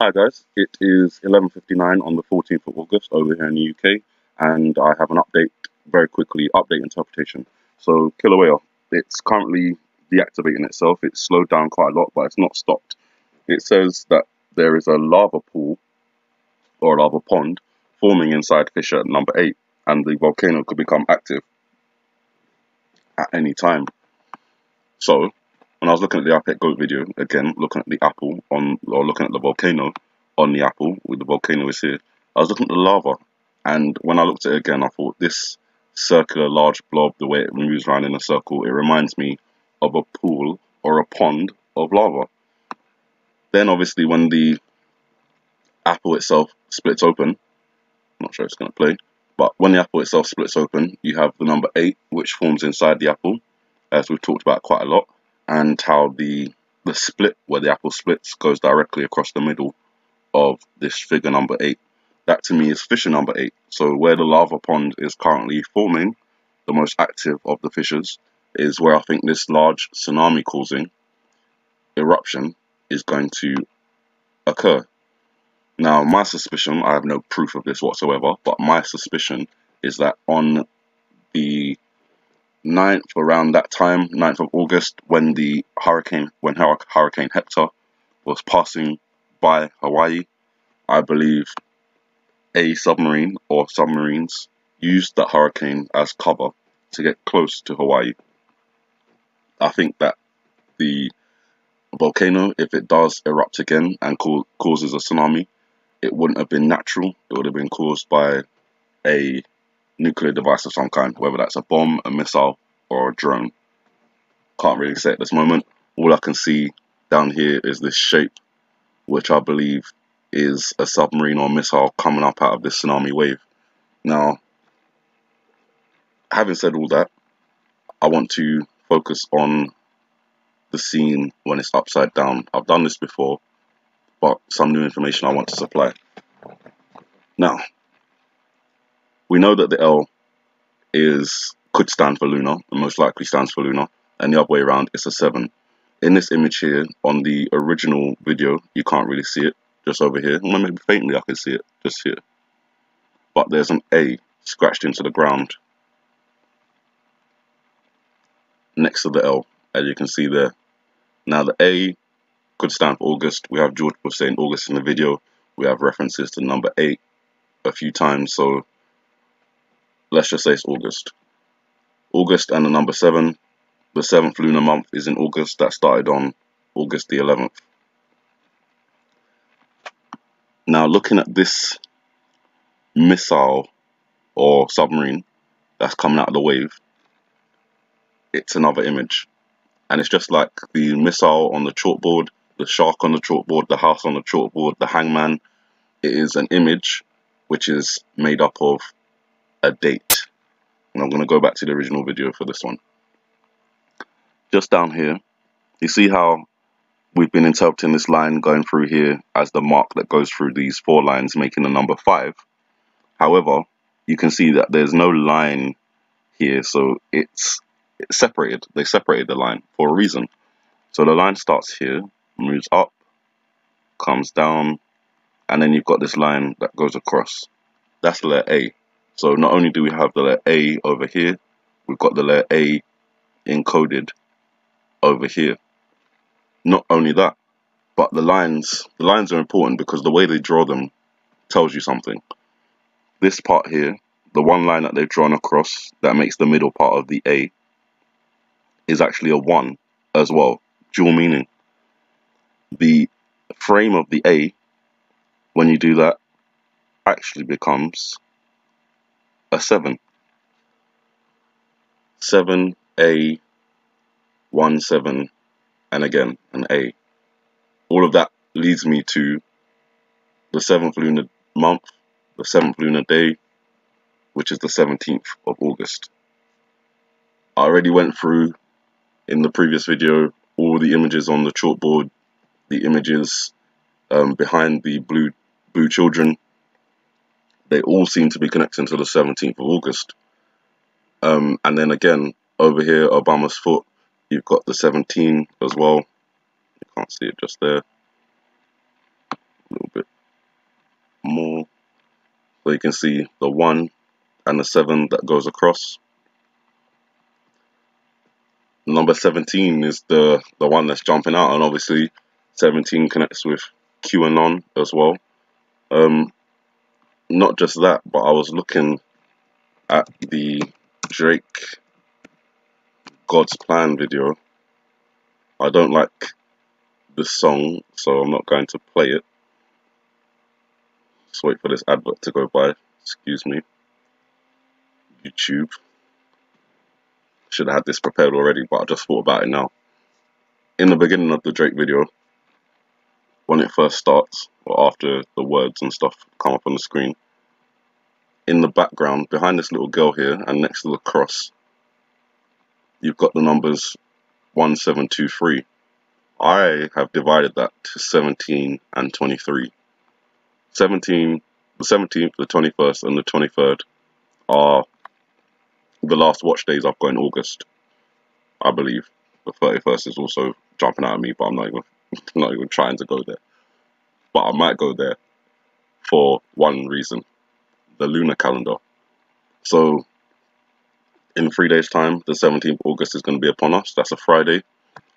Hi guys, it is 11:59 on the 14th of August over here in the UK, and I have an update, very quickly, update interpretation. So Killer Whale, it's currently deactivating itself. It's slowed down quite a lot, but it's not stopped. It says that there is a lava pool or a lava pond forming inside fissure number 8, and the volcano could become active at any time. So when I was looking at the iPet Goat video, again, looking at the apple or looking at the volcano on the apple, with the volcano is here, I was looking at the lava, and when I looked at it again, I thought this circular large blob, the way it moves around in a circle, it reminds me of a pool or a pond of lava. Then obviously when the apple itself splits open, I'm not sure it's going to play, but when the apple itself splits open, you have the number 8, which forms inside the apple, as we've talked about quite a lot, and how the split, where the apple splits, goes directly across the middle of this figure number 8. That to me is fissure number 8. So where the lava pond is currently forming, the most active of the fissures, is where I think this large tsunami causing eruption is going to occur. Now, my suspicion, I have no proof of this whatsoever, but my suspicion is that on the 9th, around that time, 9th of August, when Hurricane Hector was passing by Hawaii, I believe a submarine or submarines used that hurricane as cover to get close to Hawaii. I think that the volcano, if it does erupt again and causes a tsunami, it wouldn't have been natural. It would have been caused by a nuclear device of some kind, whether that's a bomb, a missile, or a drone. Can't really say at this moment. All I can see down here is this shape, which I believe is a submarine or missile coming up out of this tsunami wave. Now, having said all that, I want to focus on the scene when it's upside down. I've done this before, but some new information I want to supply. Now, we know that the L could stand for lunar, and most likely stands for lunar, and the other way around, it's a 7. In this image here, on the original video, you can't really see it, just over here. Well, maybe faintly I can see it, just here. But there's an A scratched into the ground next to the L, as you can see there. Now the A could stand for August. We have George was saying August in the video. We have references to number 8 a few times, so let's just say it's August. August and the number 7. The 7th lunar month is in August. That started on August the 11th. Now looking at this missile or submarine that's coming out of the wave, it's another image. And it's just like the missile on the chalkboard, the shark on the chalkboard, the house on the chalkboard, the hangman. It is an image which is made up of a date. And I'm going to go back to the original video for this one. Just down here, you see how we've been interpreting this line going through here as the mark that goes through these 4 lines, making the number 5. However, you can see that there's no line here, so it's separated. They separated the line for a reason. So the line starts here, moves up, comes down, and then you've got this line that goes across. That's the letter A. So not only do we have the letter A over here, we've got the letter A encoded over here. Not only that, but the lines are important because the way they draw them tells you something. This part here, the one line that they've drawn across that makes the middle part of the A, is actually a 1 as well, dual meaning. The frame of the A, when you do that, actually becomes a 7. 7, A, 1, 7, and again an A. All of that leads me to the 7th lunar month, the 7th lunar day, which is the 17th of August. I already went through in the previous video all the images on the chalkboard, the images behind the blue children. They all seem to be connecting to the 17th of August. And then again, over here, Obama's foot, you've got the 17 as well. You can't see it just there. A little bit more so you can see the 1 and the 7 that goes across. Number 17 is the one that's jumping out, and obviously 17 connects with QAnon as well. Not just that, but I was looking at the Drake God's Plan video. I don't like the song, so I'm not going to play it. Just wait for this advert to go by. Excuse me. YouTube. Should have had this prepared already, but I just thought about it now. In the beginning of the Drake video, when it first starts, or after the words and stuff come up on the screen, in the background, behind this little girl here, and next to the cross, you've got the numbers 1723. I have divided that to 17 and 23. The 17th, the 21st, and the 23rd are the last watch days I've got in August, I believe. The 31st is also jumping out at me, but I'm not even trying to go there. But I might go there for one reason: the lunar calendar. So in 3 days' time, the 17th of August is going to be upon us. That's a Friday.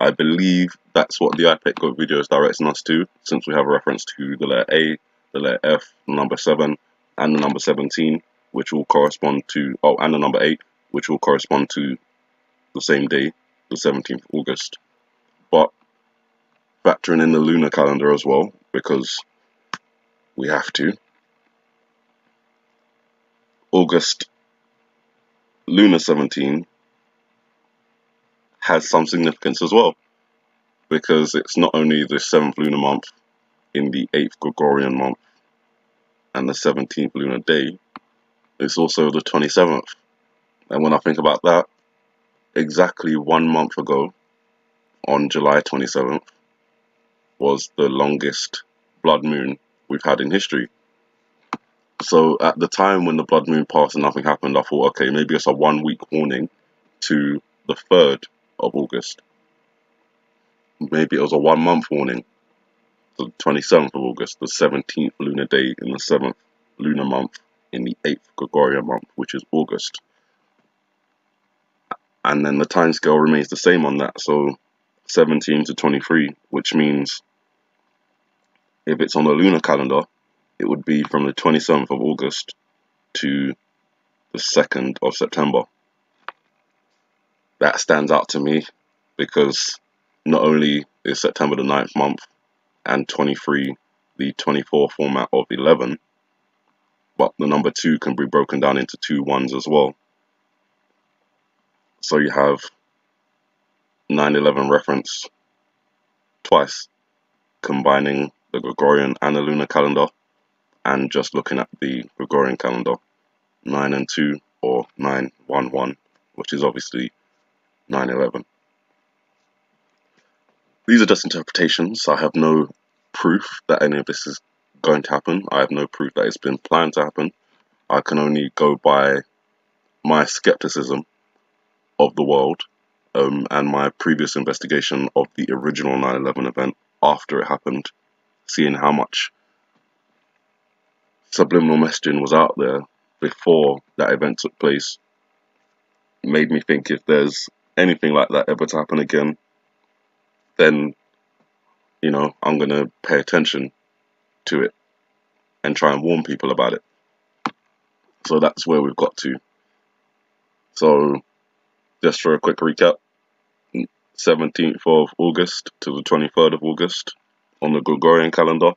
I believe that's what the iPad Go video is directing us to, since we have a reference to the letter A, the letter F, the number 7, and the number 17, which will correspond to, and the number 8, which will correspond to the same day, the 17th of August. But factoring in the lunar calendar as well, because we have to, August lunar 17 has some significance as well, because it's not only the 7th lunar month in the 8th Gregorian month and the 17th lunar day, it's also the 27th. And when I think about that, exactly 1 month ago, on July 27th, was the longest blood moon we've had in history. So at the time when the blood moon passed and nothing happened, I thought, okay, maybe it's a 1 week warning to the 3rd of August. Maybe it was a 1 month warning to the 27th of August, the 17th lunar day in the 7th lunar month in the 8th Gregorian month, which is August. And then the timescale remains the same on that, so 17 to 23, which means if it's on the lunar calendar, it would be from the 27th of August to the 2nd of September. That stands out to me because not only is September the 9th month and 23 the 24 format of 11, but the number 2 can be broken down into 2 ones as well. So you have 9/11 reference twice, combining the Gregorian and the lunar calendar, and just looking at the Gregorian calendar, 9 and 2, or 911, which is obviously 9/11. These are just interpretations. I have no proof that any of this is going to happen. I have no proof that it's been planned to happen. I can only go by my skepticism of the world, and my previous investigation of the original 9/11 event after it happened, seeing how much subliminal messaging was out there before that event took place, made me think if there's anything like that ever to happen again, then, I'm going to pay attention to it and try and warn people about it. So that's where we've got to. So just for a quick recap, 17th of August to the 23rd of August on the Gregorian calendar,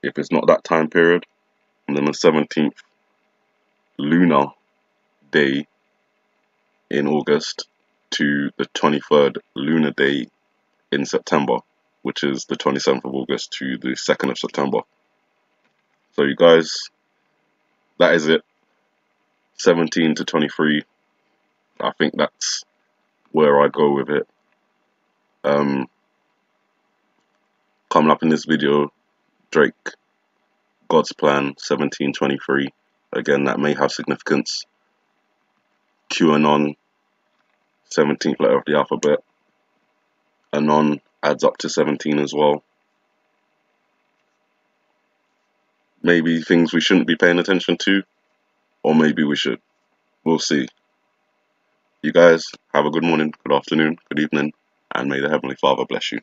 if it's not that time period, and then the 17th lunar day in August to the 23rd lunar day in September, which is the 27th of August to the 2nd of September. So you guys, that is it. 17 to 23, I think that's where I go with it. Coming up in this video, Drake, God's Plan, 1723. Again, that may have significance. QAnon, 17th letter of the alphabet. Anon adds up to 17 as well. maybe things we shouldn't be paying attention to, or maybe we should. We'll see. You guys have a good morning, good afternoon, good evening, and may the Heavenly Father bless you.